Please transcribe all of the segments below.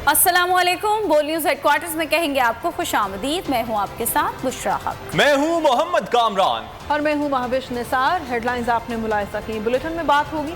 अस्सलामुअलैकुम। बोल news headquarters में कहेंगे आपको खुशामदीद। मैं हूं आपके साथ बुशरा हक। मैं हूं मोहम्मद कामरान और मैं हूं महविश निसार। हेडलाइंस आपने मुलाहिजा की। बुलेटिन में बात होगी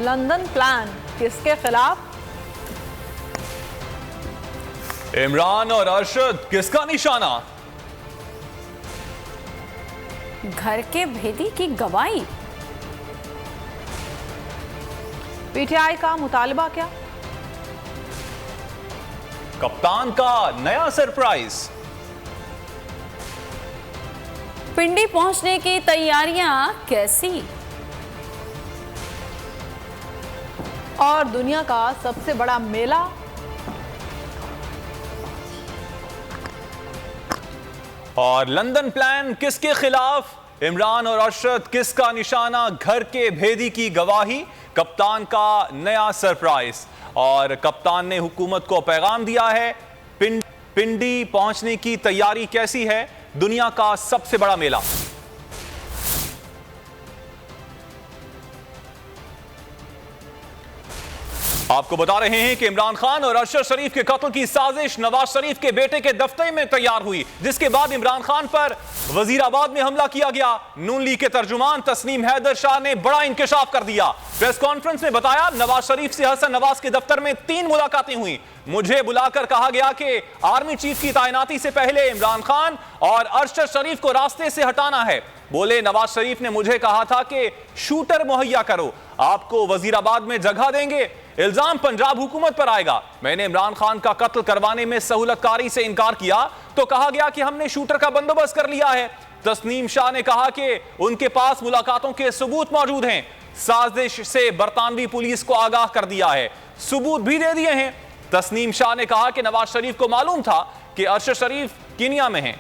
लंदन प्लान किसके खिलाफ, इमरान और अरशद किसका निशाना, घर के भेदी की गवाही, पीटीआई का मुतालबा क्या, कप्तान का नया सरप्राइज, पिंडी पहुंचने की तैयारियां कैसी, और दुनिया का सबसे बड़ा मेला, और लंदन प्लान किसके खिलाफ, इमरान और अरशद किसका निशाना, घर के भेदी की गवाही, कप्तान का नया सरप्राइज। और कप्तान ने हुकूमत को पैगाम दिया है, पिंडी पहुंचने की तैयारी कैसी है, दुनिया का सबसे बड़ा मेला। आपको बता रहे हैं कि इमरान खान और अरशद शरीफ के कत्ल की साजिश नवाज शरीफ के बेटे के दफ्तर में तैयार हुई, जिसके बाद इमरान खान पर वजीराबाद में हमला किया गया। नून लीग के तर्जुमान तस्नीम हैदर शाह ने बड़ा इंकशाफ कर दिया। प्रेस कॉन्फ्रेंस में बताया, नवाज शरीफ से हसन नवाज के दफ्तर में 3 मुलाकातें हुई। मुझे बुलाकर कहा गया कि आर्मी चीफ की तैनाती से पहले इमरान खान और अरशद शरीफ को रास्ते से हटाना है। बोले, नवाज शरीफ ने मुझे कहा था कि शूटर मुहैया करो, आपको वजीराबाद में जगह देंगे। इल्जाम पंजाब हुकूमत पर आएगा। मैंने इमरान खान का कत्ल करवाने में सहूलतकारी से इनकार किया तो कहा गया कि हमने शूटर का बंदोबस्त कर लिया है। तस्नीम शाह ने कहा कि उनके पास मुलाकातों के सबूत मौजूद हैं। साजिश से बरतानवी पुलिस को आगाह कर दिया है, सबूत भी दे दिए हैं। तस्नीम शाह ने कहा कि नवाज शरीफ को मालूम था कि अरशद शरीफ कीनिया में हैं।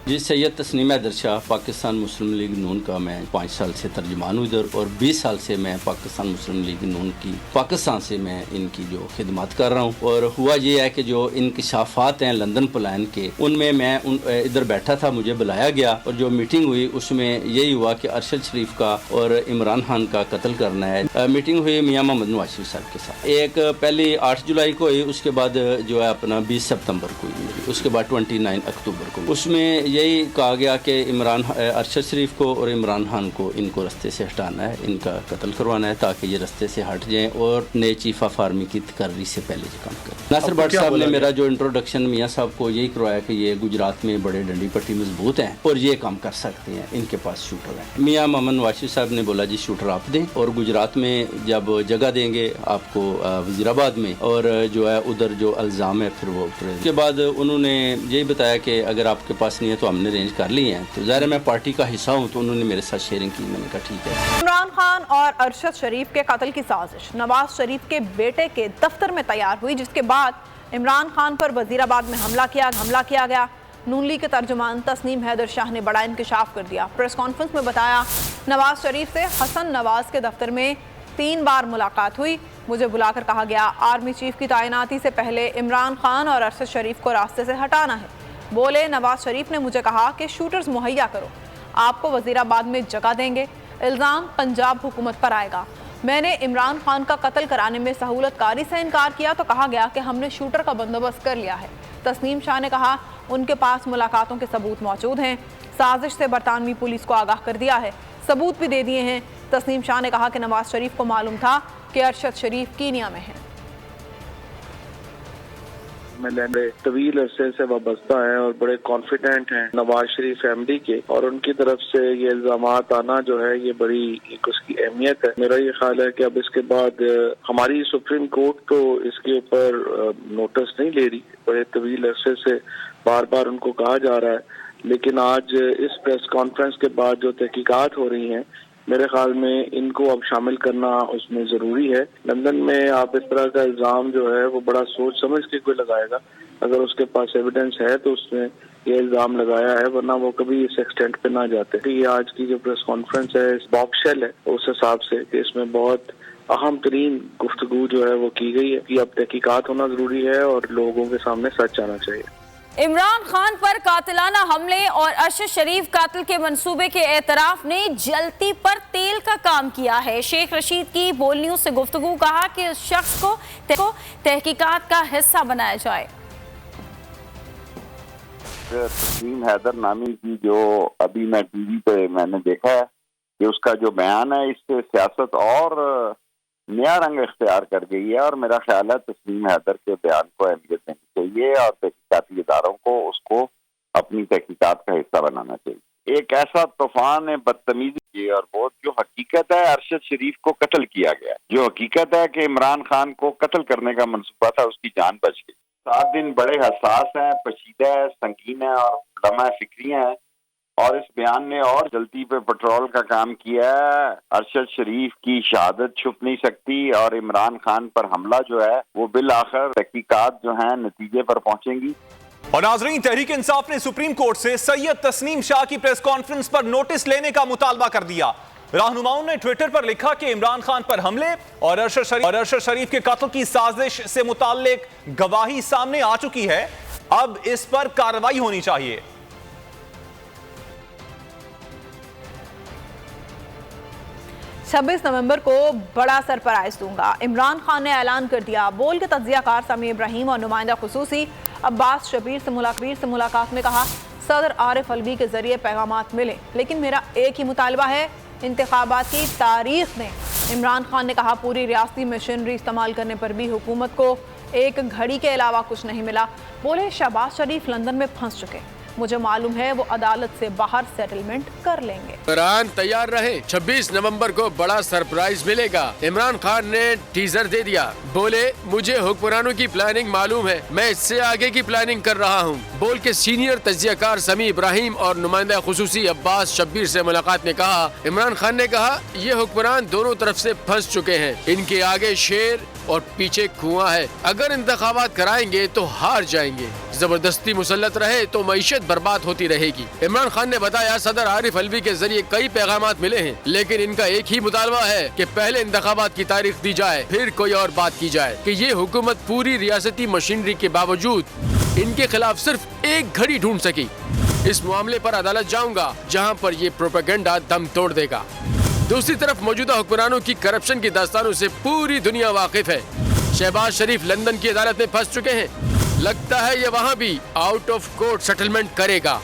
जी, सैयद तस्नीम हैदर शाह, पाकिस्तान मुस्लिम लीग नून का मैं 5 साल से तर्जुमान हूँ इधर, और 20 साल से मैं पाकिस्तान मुस्लिम लीग नून की पाकिस्तान से मैं इनकी जो खिदमत कर रहा हूँ। और हुआ ये है कि जो इंकशाफात हैं लंदन प्लान के, उनमें मैं इधर बैठा था, मुझे बुलाया गया और जो मीटिंग हुई उसमें यही हुआ कि अरशद शरीफ का और इमरान खान का कत्ल करना है। मीटिंग हुई मियाँ मोहम्मद नवाज शरीफ साहब के साथ। एक पहली 8 जुलाई को हुई, उसके बाद जो है अपना 20 सितंबर को हुई, उसके बाद 29 अक्टूबर को। उसमें यही कहा गया कि अरशद शरीफ को और इमरान खान को इनको रास्ते से हटाना है, इनका कत्ल करवाना है ताकि ये रास्ते से हट जाएं और नए चीफ ऑफ आर्मी की तकर्री से पहले ये काम करें। नासिर भट्ट साहब ने मेरा जो इंट्रोडक्शन मियाँ साहब को यही करवाया कि ये गुजरात में बड़े डंडी पट्टी मजबूत हैं और ये काम कर सकते हैं, इनके पास शूटर है। मियाँ मोहम्मद नवाज शरीफ साहब ने बोला, जी शूटर आप दें और गुजरात में जब जगह देंगे आपको वजीराबाद में, और जो है उधर जो इल्ज़ाम है फिर वो उसके बाद उन्होंने यही बताया कि अगर आपके पास नहीं है तो हमने अरेंज कर ली हैं। तो ज़ाहिर मैं पार्टी का हिस्सा हूँ तो उन्होंने मेरे साथ शेयरिंग की। मैंने कहा ठीक है। इमरान खान और अरशद शरीफ के कत्ल की साजिश नवाज शरीफ के बेटे के दफ्तर में तैयार हुई, जिसके बाद इमरान खान पर वजीराबाद में हमला किया गया। नून लीग के तर्जुमान तस्नीम हैदर शाह ने बड़ा इंकशाफ कर दिया। प्रेस कॉन्फ्रेंस में बताया, नवाज शरीफ से हसन नवाज के दफ्तर में 3 बार मुलाकात हुई। मुझे बुलाकर कहा गया, आर्मी चीफ की तैनाती से पहले इमरान खान और अरशद शरीफ को रास्ते से हटाना है। बोले, नवाज शरीफ ने मुझे कहा कि शूटर्स मुहैया करो, आपको वजीराबाद में जगह देंगे। इल्ज़ाम पंजाब हुकूमत पर आएगा। मैंने इमरान खान का कत्ल कराने में सहूलतकारी से इनकार किया तो कहा गया कि हमने शूटर का बंदोबस्त कर लिया है। तस्नीम शाह ने कहा, उनके पास मुलाकातों के सबूत मौजूद हैं। साजिश से बरतानवी पुलिस को आगाह कर दिया है, सबूत भी दे दिए हैं। तस्नीम शाह ने कहा कि नवाज शरीफ को मालूम था कि अरशद शरीफ कीनिया में है। तवील अरसे से वाबस्ता हैं और बड़े कॉन्फिडेंट हैं नवाज शरीफ फैमिली के, और उनकी तरफ से ये इल्जामात आना जो है ये बड़ी एक उसकी अहमियत है। मेरा ये ख्याल है कि अब इसके बाद हमारी सुप्रीम कोर्ट तो इसके ऊपर नोटिस नहीं ले रही, बड़े तवील अरसे से बार बार उनको कहा जा रहा है, लेकिन आज इस प्रेस कॉन्फ्रेंस के बाद जो तहकीकात हो रही हैं, मेरे ख्याल में इनको अब शामिल करना उसमें जरूरी है। लंदन में आप इस तरह का इल्जाम जो है वो बड़ा सोच समझ के कोई लगाएगा, अगर उसके पास एविडेंस है तो उसने ये इल्जाम लगाया है, वरना वो कभी इस एक्सटेंट पे ना जाते। ये आज की जो प्रेस कॉन्फ्रेंस है बॉक्सशेल है उस हिसाब से कि इसमें बहुत अहम तरीन गुफ्तगू जो है वो की गई है कि अब तहकीकात होना जरूरी है और लोगों के सामने सच आना चाहिए। इमरान खान पर कातिलाना हमले और अरशद शरीफ कातिल के मंसूबे के एतराफ ने जलती पर तेल का काम किया है। शेख रशीद की बोल न्यूज से गुफ्तगू, कहा कि उस शख्स को तहकीकात का हिस्सा बनाया जाए। तस्नीम हैदर नामी की जो अभी मैं टीवी पे मैंने देखा है कि उसका जो बयान है, इससे सियासत और नया रंग इख्तियार कर गई है और मेरा ख्याल है तस्नीम हैदर के बयान को अहमियत देनी चाहिए और तहकीकाती इदारों को उसको अपनी तहकीकात का हिस्सा बनाना चाहिए। एक ऐसा तूफान बदतमीजी की और वो जो हकीकत है अरशद शरीफ को कत्ल किया गया, जो हकीकत है कि इमरान खान को कत्ल करने का मंसूबा था, उसकी जान बच गई। 7 दिन बड़े हसास हैं, पेचीदा है, संगीन है और लम्हा फिक्रियां हैं और इस बयान ने और जल्दी पे पेट्रोल का काम किया है। अरशद शरीफ की शहादत छुप नहीं सकती और इमरान खान पर हमला जो है वो बिल आखिर तहकीकात जो है नतीजे पर पहुंचेंगी। और नाजरीन, तहरीक इंसाफ ने सुप्रीम कोर्ट से सैयद तस्नीम शाह की प्रेस कॉन्फ्रेंस पर नोटिस लेने का मुतालबा कर दिया। रहनुमाओं ने ट्विटर पर लिखा कि इमरान खान पर हमले और अरशद शरीफ के कत्ल की साजिश से मुताल्लिक गवाही सामने आ चुकी है, अब इस पर कार्रवाई होनी चाहिए। 26 नवंबर को बड़ा सरप्राइज दूंगा, इमरान खान ने ऐलान कर दिया। बोल के तज्जियाकार समी इब्राहिम और नुमाइंदा खुसूसी अब्बास शबीर से मुलाकात में कहा, सदर आरिफ अलवी के जरिए पैगामात मिले, लेकिन मेरा एक ही मुतालबा है, इंतखाबात की तारीख में। इमरान खान ने कहा, पूरी रियासती मशीनरी इस्तेमाल करने पर भी हुकूमत को एक घड़ी के अलावा कुछ नहीं मिला। बोले, शहबाज शरीफ लंदन में फंस चुके, मुझे मालूम है वो अदालत से बाहर सेटलमेंट कर लेंगे। इमरान तैयार रहे, 26 नवंबर को बड़ा सरप्राइज मिलेगा। इमरान खान ने टीजर दे दिया, बोले मुझे हुक्मरानों की प्लानिंग मालूम है, मैं इससे आगे की प्लानिंग कर रहा हूँ। बोल के सीनियर तज्जियाकार समी इब्राहिम और नुमाइंदा खुसूसी अब्बास शब्बीर से मुलाकात में कहा, इमरान खान ने कहा ये हुक्मरान दोनों तरफ से फंस चुके हैं, इनके आगे शेर और पीछे कुआं है, अगर इंतखाबात कराएंगे तो हार जाएंगे, जबरदस्ती मुसल्लत रहे तो मईशत बर्बाद होती रहेगी। इमरान खान ने बताया, सदर आरिफ अलवी के जरिए कई पैगामात मिले हैं, लेकिन इनका एक ही मुतालबा है कि पहले इंतखाबात की तारीख दी जाए, फिर कोई और बात की जाए कि ये हुकूमत पूरी रियासती मशीनरी के बावजूद इनके खिलाफ सिर्फ एक घड़ी ढूंढ सकी। इस मामले पर अदालत जाऊंगा जहां पर ये प्रोपेगेंडा दम तोड़ देगा। दूसरी तरफ मौजूदा हुक्मरानों की करप्शन की दास्तानों से पूरी दुनिया वाकिफ है। शहबाज शरीफ लंदन की अदालत में फंस चुके हैं, लगता है ये वहाँ भी आउट ऑफ कोर्ट सेटलमेंट करेगा।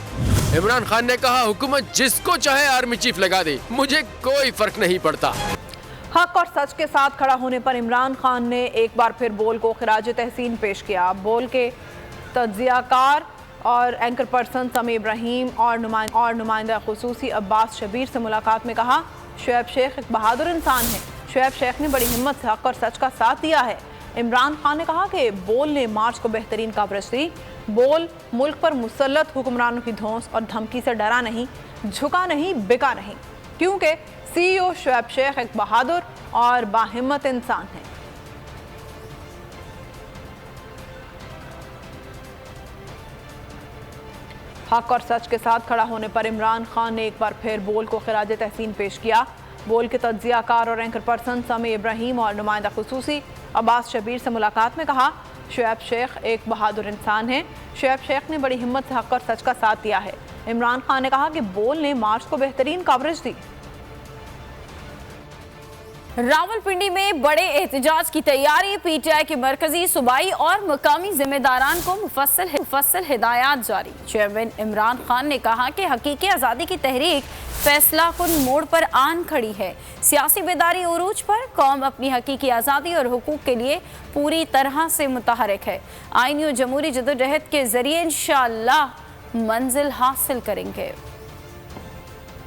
इमरान खान ने कहा, हुकूमत जिसको चाहे आर्मी चीफ लगा दे, मुझे कोई फर्क नहीं पड़ता। हक और सच के साथ खड़ा होने पर इमरान खान ने एक बार फिर बोल को खिराज तहसीन पेश किया। बोल के तज्जियाकार और एंकर पर्सन समी इब्राहिम और नुमाइंदा खुसूसी अब्बास शबीर से मुलाकात में कहा, शुएब शेख एक बहादुर इंसान है, शुएब शेख ने बड़ी हिम्मत से हक और सच का साथ दिया है। इमरान खान ने कहा कि बोल ने मार्च को बेहतरीन कवरेज दी। बोल मुल्क पर मुसल्लत हुक्मरानों की धौंस और धमकी से डरा नहीं, झुका नहीं, बिका नहीं, क्योंकि CEO शुएब शेख एक बहादुर और बाहिम्मत इंसान है। हक और सच के साथ खड़ा होने पर इमरान खान ने एक बार फिर बोल को खिराज तहसीन पेश किया। बोल के तज्जियाकार और एंकर पर्सन समी इब्राहिम और नुमाइंदा खुसूसी अब्बास शबीर से मुलाकात में कहा, शुएब शेख एक बहादुर इंसान है, शुएब शेख ने बड़ी हिम्मत से हक और सच का साथ दिया है। इमरान खान ने कहा कि बोल ने मार्च को बेहतरीन कवरेज दी। रावलपिंडी में बड़े एहतजाज की तैयारी, PTI के मरकजी, सूबाई और मकामी जिम्मेदारान को मुफस्सल हिदायत जारी। चेयरमैन इमरान खान ने कहा कि हकीकी आज़ादी की तहरीक फैसला कुन मोड़ पर आन खड़ी है, सियासी बेदारी उरूज पर, कौम अपनी हकीकी आज़ादी और हुकूक के लिए पूरी तरह से मुतहरिक है। आईनी और जमहूरी जदोजहद के जरिए इंशाअल्लाह मंजिल हासिल करेंगे।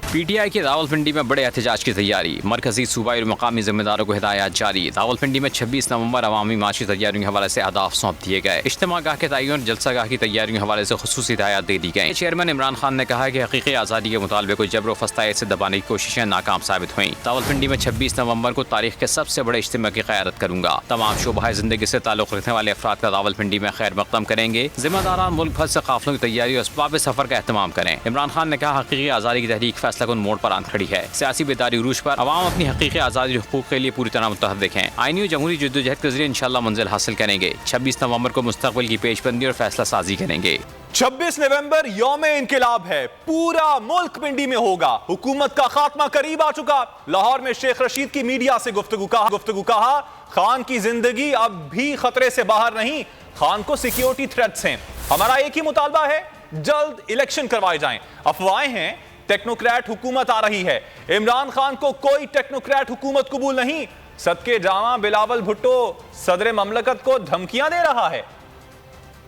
PTI की रावलपिंडी में बड़े एहतजाज की तैयारी, मरकजी, सूबाई और मकामी जिम्मेदारों को हिदायत जारी। रावलपिंडी में 26 नवंबर अवामी माशी तैयारियों के हवाले से अहदाफ सौंप दिए गए। इज्तिमा गाह के तयन और जलसा गाह की तैयारियों के हवाले से खुसूसी हिदायत दे दी गई। चेयरमैन इमरान खान ने कहा कि हकीकी आज़ादी के मुतालबे को जबर फस्तायत से दबाने की कोशिशें नाकाम साबित हुई। रावलपिंडी में 26 नवंबर को तारीख के सबसे बड़े इज्तिमा की क़यादत करूंगा। तमाम शोबाए ज़िंदगी से ताल्लुक़ रखने वाले अफराद का रावलपिंडी में खैर मक़दम करेंगे। जिम्मेदारान मुल्क भर से काफ़िलों की तैयारी और असबाब सफ़र का एहतमाम करें। इमरान खान ने कहा, हकीकी आज़ादी की तहरीक फैसला फैसला कुन मोड़ पर आन खड़ी है। सियासी बेदारी उरूज पर अवाम अपनी हकीकी आज़ादी और हुकूक के लिए पूरी तरह मुतहर्रिक हैं। आईनी और जमहूरी जद्दोजहद के जरिए इंशाअल्लाह मंजिल हासिल करेंगे। 26 नवंबर को मुस्तकबिल की पेशबंदी और फैसला साजी करेंगे। 26 नवंबर यौम इनकिलाब है। पूरा मुल्क पिंडी में होगा। हुकूमत का खात्मा करीब आ चुका। लाहौर में शेख रशीद की मीडिया से गुफ्तगू कहा खान की जिंदगी अब भी खतरे से बाहर नहीं, खान को सिक्योरिटी थ्रेट्स हैं। हमारा एक ही मुतालबा है, जल्द इलेक्शन करवाए जाएं। अफवाहें हैं टेक्नोक्रेट हुकूमत आ रही है। इमरान खान को कोई टेक्नोक्रेट हुकूमत कबूल नहीं। सदके जामा बिलावल भुट्टो सदर ममलकत को धमकियां दे रहा है।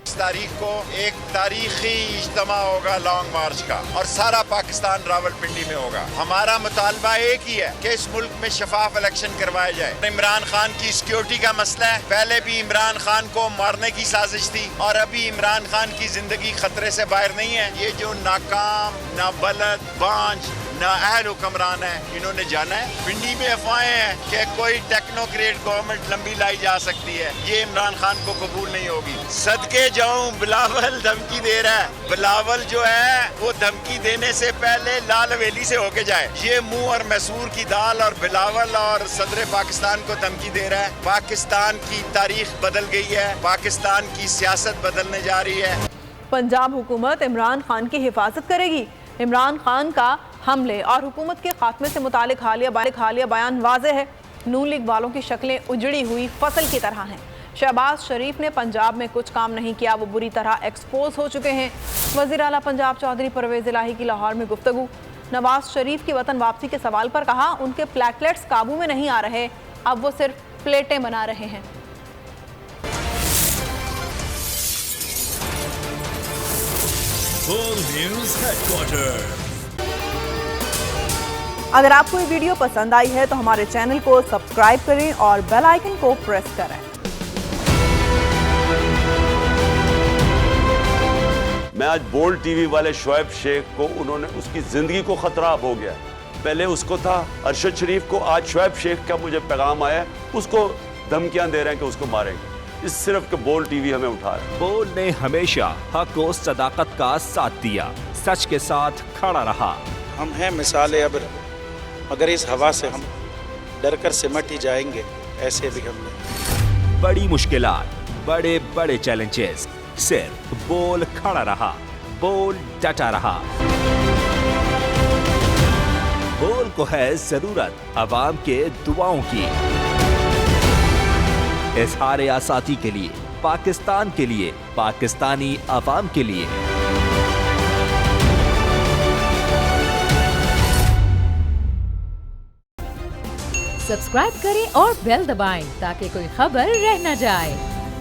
इस तारीख को एक तारीखी इज्तिमा होगा लॉन्ग मार्च का और सारा पाकिस्तान रावलपिंडी में होगा। हमारा मुतालबा एक ही है कि इस मुल्क में शफाफ इलेक्शन करवाए जाए। इमरान खान की सिक्योरिटी का मसला है। पहले भी इमरान खान को मारने की साजिश थी और अभी इमरान खान की जिंदगी खतरे से बाहर नहीं है। ये जो नाकाम, नाबलद, बांझ, नाअहल हुक्मरान है, इन्होंने जाना है। पिंडी में अफवाहें हैं कि कोई टेक्नोक्रेट गवर्नमेंट लंबी लाई जा सकती है, ये इमरान खान को कबूल नहीं होगी। सदके जाऊं बिलावल धमकी दे रहा है। बिलावल जो है वो धमकी देने से पहले लाल हवेली से होके जाए। ये मुंह और मैसूर की दाल और बिलावल और सदर पाकिस्तान को धमकी दे रहा है। पाकिस्तान की तारीख बदल गई है, पाकिस्तान की सियासत बदलने जा रही है। पंजाब हुकूमत इमरान खान की हिफाजत करेगी। इमरान खान का हमले और हुकूमत के खात्मे से मुतालिक हालिया बयान वाज़ेह है। नून लीग वालों की शक्लें उजड़ी हुई फसल की तरह हैं। शहबाज शरीफ ने पंजाब में कुछ काम नहीं किया, वो बुरी तरह एक्सपोज हो चुके हैं। वज़ीर आला पंजाब चौधरी परवेज़ इलाही की लाहौर में गुफ्तगू। नवाज शरीफ की वतन वापसी के सवाल पर कहा उनके प्लेटलेट्स काबू में नहीं आ रहे, अब वो सिर्फ प्लेटें बना रहे हैं। अगर आपको ये वीडियो पसंद आई है तो हमारे चैनल को सब्सक्राइब करें और बेल आइकन को प्रेस करें। मैं आज बोल्ड टीवी वाले शोएब शेख को, उन्होंने उसकी जिंदगी को खतरा अब हो गया। पहले उसको था अरशद शरीफ को, आज शोएब शेख का मुझे पैगाम आया, उसको धमकियां दे रहे हैं कि उसको मारेंगे। इस सिर्फ के बोल्ड टीवी हमें उठा रहे। बोल्ड ने हमेशा हक और सदाकत का साथ दिया, सच के साथ खड़ा रहा। हम हैं मिसाल अब, मगर इस हवा से हम डर कर सिमट ही जाएंगे, ऐसे भी हमने। बड़ी मुश्किलात, बड़े बड़े चैलेंजेस, सिर्फ बोल खड़ा रहा, बोल डटा रहा। बोल को है जरूरत अवाम के दुआओं की। इज़हार आसाती के लिए, पाकिस्तान के लिए, पाकिस्तानी अवाम के लिए। सब्सक्राइब करें और बेल दबाएं ताकि कोई खबर रह न जाए।